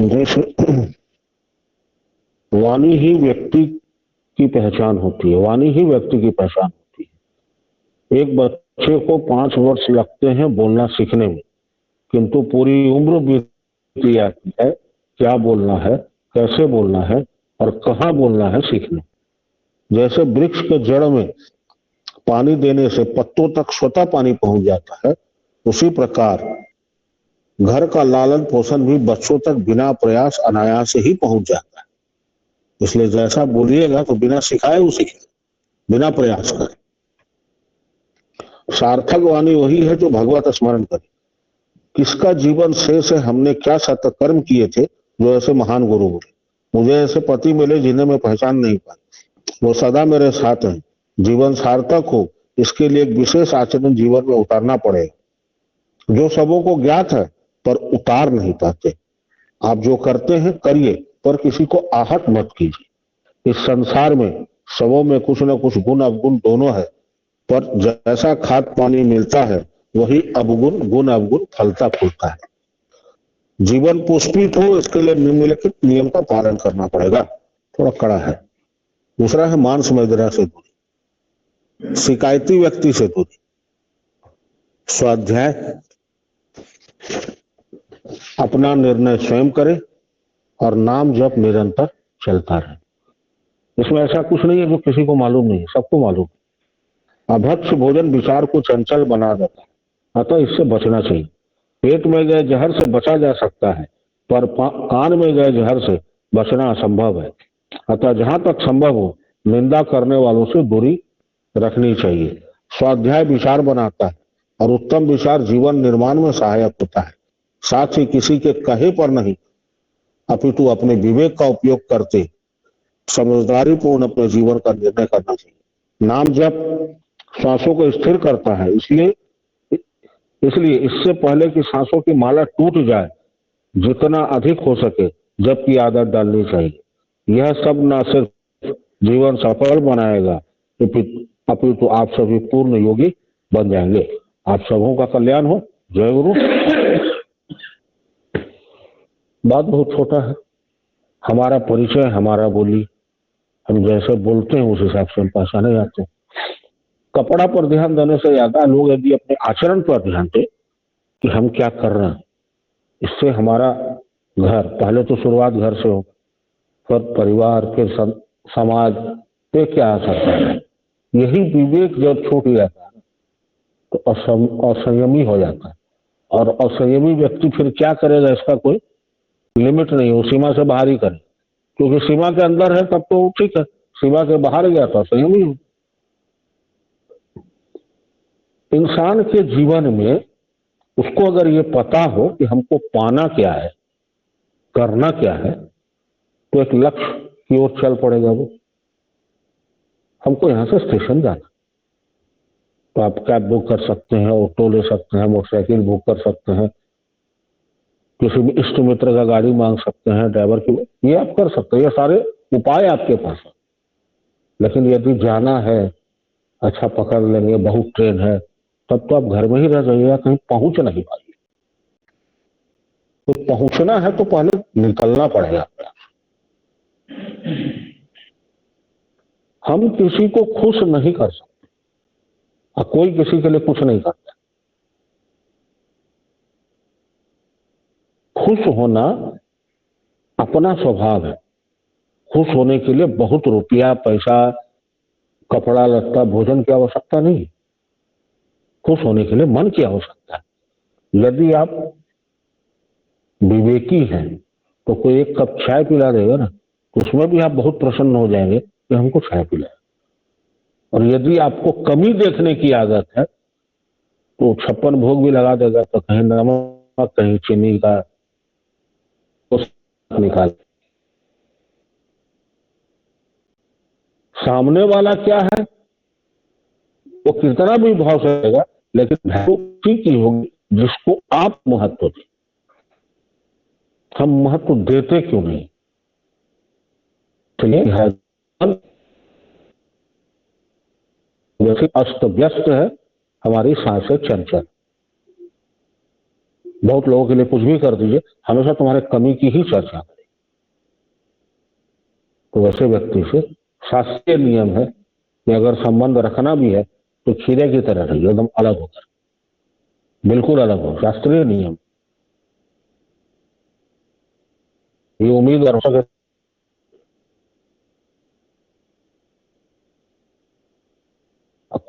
जैसे वाणी ही व्यक्ति की पहचान होती है, वाणी ही व्यक्ति की पहचान होती है। एक बच्चे को 5 वर्ष लगते हैं बोलना सीखने में, किंतु पूरी उम्र बीत जाती है क्या बोलना है, कैसे बोलना है और कहाँ बोलना है सीखने। जैसे वृक्ष के जड़ में पानी देने से पत्तों तक स्वतः पानी पहुंच जाता है, उसी प्रकार घर का लालन पोषण भी बच्चों तक बिना प्रयास अनायास ही पहुंच जाता है। इसलिए जैसा बोलिएगा तो बिना सिखाए वो सीखे, बिना प्रयास करे। सार्थक वाणी वही है जो भगवत स्मरण करे। किसका जीवन शेष है, हमने क्या सत्कर्म किए थे जो ऐसे महान गुरु बोले। मुझे ऐसे पति मिले जिन्हें मैं पहचान नहीं पाई, वो सदा मेरे साथ हैं। जीवन सार्थक हो इसके लिए एक विशेष आचरण जीवन में उतारना पड़ेगा, जो सबों को ज्ञात है पर उतार नहीं पाते। आप जो करते हैं करिए, पर किसी को आहत मत कीजिए। इस संसार में सबों में कुछ न कुछ गुण अवगुण दोनों है, पर जैसा खाद पानी मिलता है वही अवगुण गुण अवगुण फलता फूलता है। जीवन पुष्पित हो इसके लिए निम्नलिखित नियम का पालन करना पड़ेगा। थोड़ा कड़ा है। दूसरा है मांस मदिरा से दूरी, शिकायती व्यक्ति से दूरी, स्वाध्याय, अपना निर्णय स्वयं करे और नाम जप निरंतर चलता रहे। इसमें ऐसा कुछ नहीं है जो किसी को मालूम नहीं है, सबको मालूम है। अभक्ष भोजन विचार को चंचल बना देता है, अतः इससे बचना चाहिए। पेट में गए जहर से बचा जा सकता है, पर कान में गए जहर से बचना असंभव है। अतः जहां तक संभव हो निंदा करने वालों से दूरी रखनी चाहिए। स्वाध्याय विचार बनाता है और उत्तम विचार जीवन निर्माण में सहायक होता है। साथ ही किसी के कहे पर नहीं अपितु अपने विवेक का उपयोग करते समझदारी पूर्ण अपने जीवन का निर्णय करना चाहिए। नाम जप सांसों को स्थिर करता है, इसलिए इससे पहले कि सांसों की माला टूट जाए जितना अधिक हो सके जप की आदत डालनी चाहिए। यह सब न सिर्फ जीवन सफल बनाएगा अपितु आप सभी पूर्ण योगी बन जाएंगे। आप सबों का कल्याण हो। जय गुरु। बात बहुत छोटा है, हमारा परिचय, हमारा बोली, हम जैसे बोलते हैं उस हिसाब से हम पहचाने जाते हैं। कपड़ा पर ध्यान देने से ज्यादा लोग यदि अपने आचरण पर ध्यान दें कि हम क्या कर रहे हैं, इससे हमारा घर, पहले तो शुरुआत घर से हो, फिर परिवार, फिर समाज पे क्या असर कर रहा है। यही विवेक जब छूट जाता है तो असंयमी हो जाता है, और असंयमी व्यक्ति फिर क्या करेगा इसका कोई लिमिट नहीं, वो सीमा से बाहर ही करे। क्योंकि सीमा के अंदर है तब तो ठीक है, सीमा के बाहर गया तो असंयमी हो। इंसान के जीवन में उसको अगर ये पता हो कि हमको पाना क्या है, करना क्या है, तो एक लक्ष्य की ओर चल पड़ेगा। वो हमको यहां से स्टेशन जाना, तो आप कैब बुक कर सकते हैं, ऑटो ले सकते हैं, मोटरसाइकिल बुक कर सकते हैं, किसी भी इष्ट मित्र का गाड़ी मांग सकते हैं, ड्राइवर की, ये आप कर सकते हैं। ये सारे उपाय आपके पास है। लेकिन यदि जाना है, अच्छा पकड़ लेंगे, बहुत ट्रेन है, तब तो आप घर में ही रह जाइएगा, कहीं पहुंच नहीं पाइए। तो पहुंचना है तो पहले निकलना पड़ेगा। हम किसी को खुश नहीं कर सकते और कोई किसी के लिए कुछ नहीं करता। खुश होना अपना स्वभाव है। खुश होने के लिए बहुत रुपया, पैसा, कपड़ा लत्ता, भोजन की आवश्यकता नहीं। खुश होने के लिए मन की आवश्यकता है। यदि आप विवेकी हैं तो कोई एक कप चाय पिला देगा ना, तो उसमें भी आप बहुत प्रसन्न हो जाएंगे कि हमको चाय पिलाया। और यदि आपको कमी देखने की आदत है तो 56 भोग भी लगा देगा, तो कहीं नमक कहीं चीनी का निकाल। सामने वाला क्या है वो कितना भी भाव से रहेगा, लेकिन वैल्यू उसी की होगी जिसको आप महत्व दें। हम महत्व देते क्यों नहीं? जैसे अस्त व्यस्त है, हमारी सांसें चंचल। बहुत लोगों के लिए कुछ भी कर दीजिए, हमेशा तुम्हारे कमी की ही चर्चा करें। तो वैसे व्यक्ति से शास्त्रीय नियम है कि अगर संबंध रखना भी है तो खीरे की तरह रहिए, एकदम अलग होकर, बिल्कुल अलग हो, शास्त्रीय नियम। ये उम्मीद और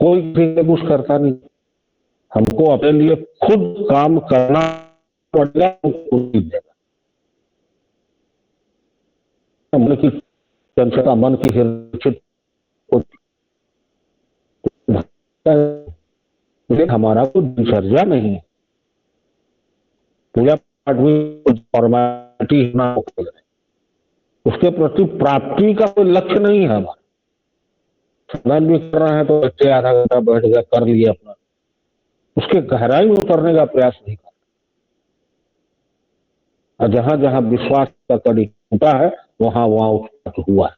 कोई किसी से कुछ करता नहीं, हमको अपने लिए खुद काम करना पड़ेगा, मन की चंचलता, मन की हिरचित हमारा कोई दिनचर्या नहीं है, पूजा पाठ भी फॉर्मेलिटी ना, उसके प्रति प्राप्ति का कोई लक्ष्य नहीं है हमारा। स्नान भी कर रहे हैं तो बच्चे आधा घंटा बैठ गया, कर लिए अपना, उसके गहराई में उतरने का प्रयास नहीं कर। और जहां जहां विश्वास का कड़ी टूटा है वहां वहां उत्पात हुआ है।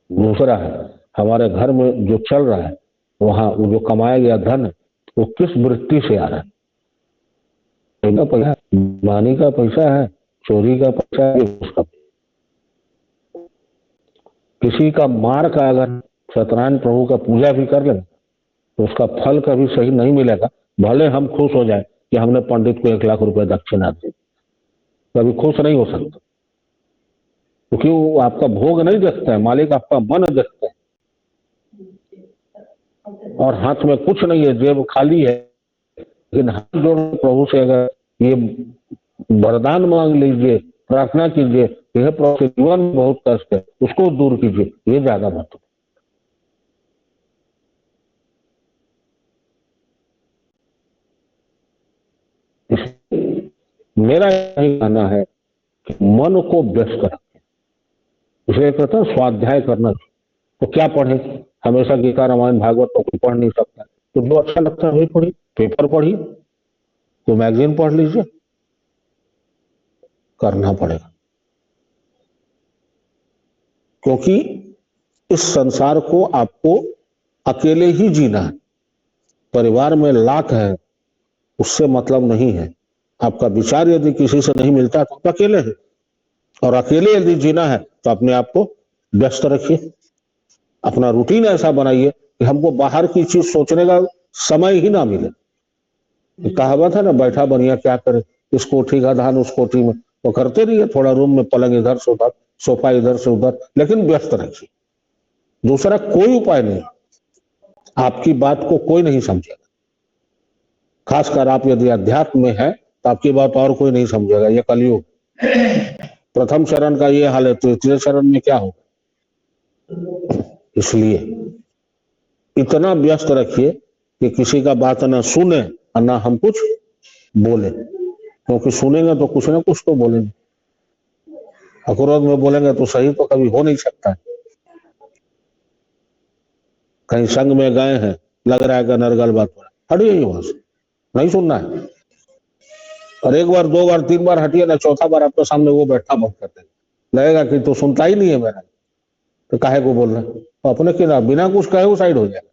दूसरा है, हमारे घर में जो चल रहा है वहां वो जो कमाया गया धन वो किस वृत्ति से आ रहा है, पैसा मानी का पैसा है, चोरी का पैसा है, उसका किसी का मार का अगर सत्यनारायण प्रभु का पूजा भी कर लेंगे तो उसका फल कभी सही नहीं मिलेगा। भले हम खुश हो जाए कि हमने पंडित को 1 लाख रुपए दक्षिणा दी, कभी खुश नहीं हो सकता, क्योंकि वो आपका भोग नहीं देखता है, मालिक आपका मन देखता है। और हाथ में कुछ नहीं है, जेब खाली है, लेकिन हाथ जोड़ प्रभु से अगर ये वरदान मांग लीजिए, प्रार्थना कीजिए, यह प्रभु जीवन में बहुत कष्ट है, उसको दूर कीजिए, ये ज्यादा महत्व। मेरा यही कहना है कि मन को व्यस्त रखें, इसलिए कहता है स्वाध्याय करना। तो क्या पढ़े, हमेशा गीता रामायण भागवत तो कोई पढ़ नहीं सकता, तो जो अच्छा लगता है वही पढ़िए, पेपर पढ़िए, तो मैगजीन पढ़ लीजिए, करना पड़ेगा। क्योंकि इस संसार को आपको अकेले ही जीना है, परिवार में लाख है उससे मतलब नहीं है। आपका विचार यदि किसी से नहीं मिलता तो आप अकेले हैं, और अकेले यदि जीना है तो अपने आप को व्यस्त रखिए, अपना रूटीन ऐसा बनाइए कि हमको बाहर की चीज सोचने का समय ही ना मिले। कहावत है ना, बैठा बनिया क्या करे, इस कोठी का धान उस कोठी में, तो करते रहिए, थोड़ा रूम में पलंग इधर से उधर, सोफा इधर से उधर, लेकिन व्यस्त रखिए। दूसरा कोई उपाय नहीं, आपकी बात को कोई नहीं समझेगा, खासकर आप यदि अध्यात्म में है तो आपकी बात और कोई नहीं समझेगा। ये कलयुग, प्रथम चरण का ये हाल है, तृतीय चरण में क्या होगा। इसलिए इतना व्यस्त रखिए कि किसी का बात ना सुने और ना हम कुछ बोले, क्योंकि सुनेंगे तो कुछ ना कुछ तो बोलेंगे, अक्रोध में बोलेंगे तो सही तो कभी हो नहीं सकता। कहीं संग में गए हैं, लग रहा है कि नरगल बात हो रहा है, हटिए वहां से, नहीं सुनना है। और 1 बार 2 बार 3 बार हटिए ना, चौथा बार आपके सामने वो बैठा बहुत करते लगेगा कि तो सुनता ही नहीं है मेरा, तो काहे को बोल रहा है, तो अपने के बिना कुछ कहे वो साइड हो जाएगा।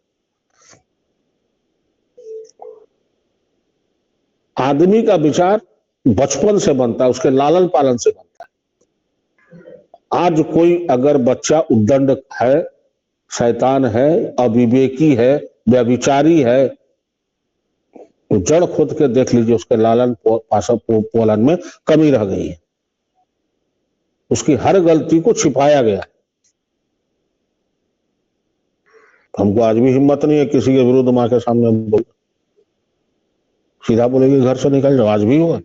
आदमी का विचार बचपन से बनता है, उसके लालन पालन से बनता है। आज कोई अगर बच्चा उद्दंड है, शैतान है, अविवेकी है, व्यभिचारी है, तो जड़ खोद के देख लीजिए, उसके लालन पालन में कमी रह गई है, उसकी हर गलती को छिपाया गया। हमको आज भी हिम्मत नहीं है किसी के विरुद्ध मां के सामने बोल, सीधा बोलेगी घर से निकल जाओ, आज भी हुआ।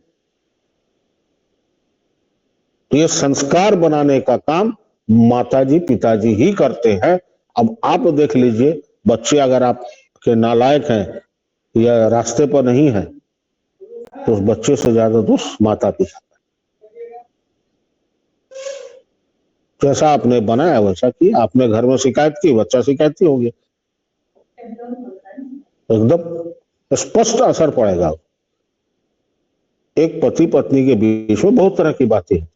तो ये संस्कार बनाने का काम माताजी पिताजी ही करते हैं। अब आप देख लीजिए, बच्चे अगर आपके नालायक हैं या रास्ते पर नहीं है तो उस बच्चे से ज्यादा दोष माता पिता। जैसा आपने बनाया वैसा की, आपने घर में शिकायत की, बच्चा शिकायती हो गया, एकदम स्पष्ट असर पड़ेगा। एक पति पत्नी के बीच में बहुत तरह की बातें हैं,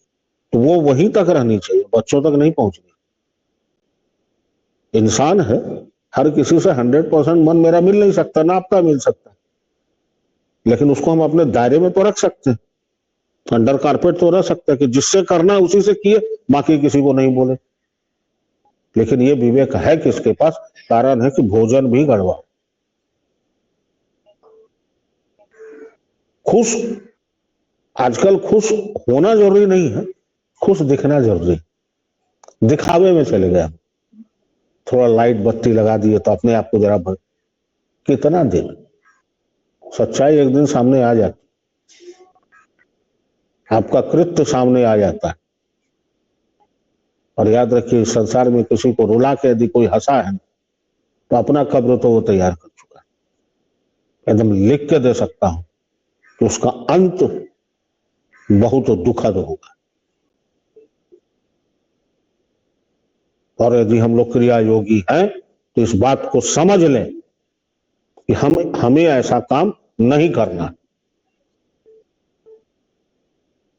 तो वो वहीं तक रहनी चाहिए, बच्चों तक नहीं पहुंचनी। इंसान है, हर किसी से 100% मन मेरा मिल नहीं सकता, ना आपका मिल सकता। लेकिन उसको हम अपने दायरे में तो रख सकते हैं, अंडर कारपेट तो रख सकते हैं कि जिससे करना है उसी से किए, बाकी किसी को नहीं बोले। लेकिन ये विवेक है किसके पास? कारण है कि भोजन भी गड़बड़। खुश, आजकल खुश होना जरूरी नहीं है, खुश दिखना जरूरी। दिखावे में चले गए, थोड़ा लाइट बत्ती लगा दिए तो अपने आप को जरा भर, कितना दिन, सच्चाई एक दिन सामने आ जाती, आपका कृत्य सामने आ जाता है। और याद रखिए, इस संसार में किसी को रुला के यदि कोई हंसा है तो अपना कब्र तो वो तैयार कर चुका है। एकदम लिख के दे सकता हूं कि उसका अंत बहुत दुखद होगा। और यदि हम लोग क्रिया योगी हैं तो इस बात को समझ लें कि हमें ऐसा काम नहीं करना।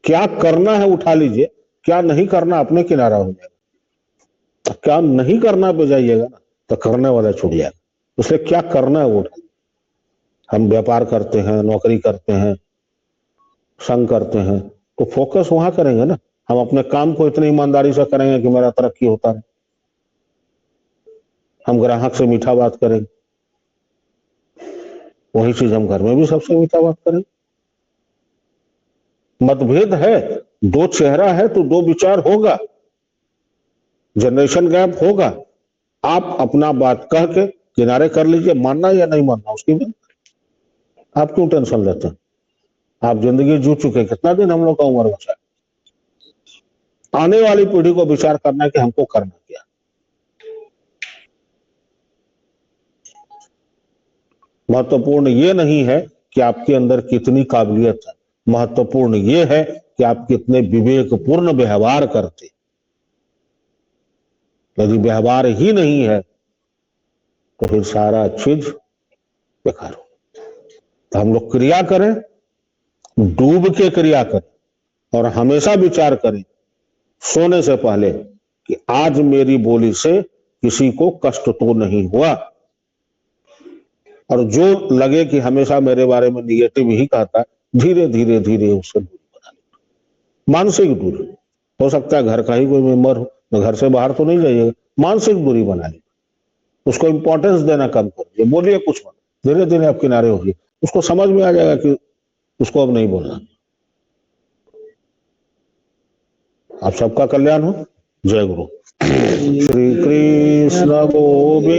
क्या करना है उठा लीजिए, क्या नहीं करना अपने किनारा हो जाएगा। क्या नहीं करना पे जाइएगा ना तो करने वाला छूट जाएगा। इसलिए क्या करना है वो उठा। हम व्यापार करते हैं, नौकरी करते हैं, संग करते हैं, तो फोकस वहां करेंगे ना। हम अपने काम को इतनी ईमानदारी से करेंगे कि मेरा तरक्की होता रहे। हम ग्राहक से मीठा बात करेंगे, वही चीज हम घर में भी सबसे मीठा बात करेंगे। मतभेद है, दो चेहरा है तो दो विचार होगा, जनरेशन गैप होगा। आप अपना बात कह के किनारे कर लीजिए, मानना या नहीं मानना उसकी बात। आप क्यों टेंशन लेते हैं? आप जिंदगी जी चुके, कितना दिन हम लोग का उम्र बचा है। आने वाली पीढ़ी को विचार करना है कि हमको करना क्या। महत्वपूर्ण ये नहीं है कि आपके अंदर कितनी काबिलियत है, महत्वपूर्ण ये है कि आप कितने विवेकपूर्ण व्यवहार करते। यदि व्यवहार ही नहीं है तो फिर सारा चीज बेकार हो। तो हम लोग क्रिया करें, डूब के क्रिया करें और हमेशा विचार करें सोने से पहले कि आज मेरी बोली से किसी को कष्ट तो नहीं हुआ। और जो लगे कि हमेशा मेरे बारे में निगेटिव ही कहता है, धीरे धीरे धीरे उससे दूरी बना ली। मानसिक दूरी, हो सकता है घर का ही कोई मेंबर हो, तो घर से बाहर तो नहीं जाइएगा, मानसिक दूरी बना ली। उसको इंपॉर्टेंस देना कम करिए, बोलिए कुछ मत, धीरे धीरे आप किनारे होइए। उसको समझ में आ जाएगा कि उसको अब नहीं बोलना। आप सबका कल्याण हो। जय गुरु। श्री कृष्ण गोविंद।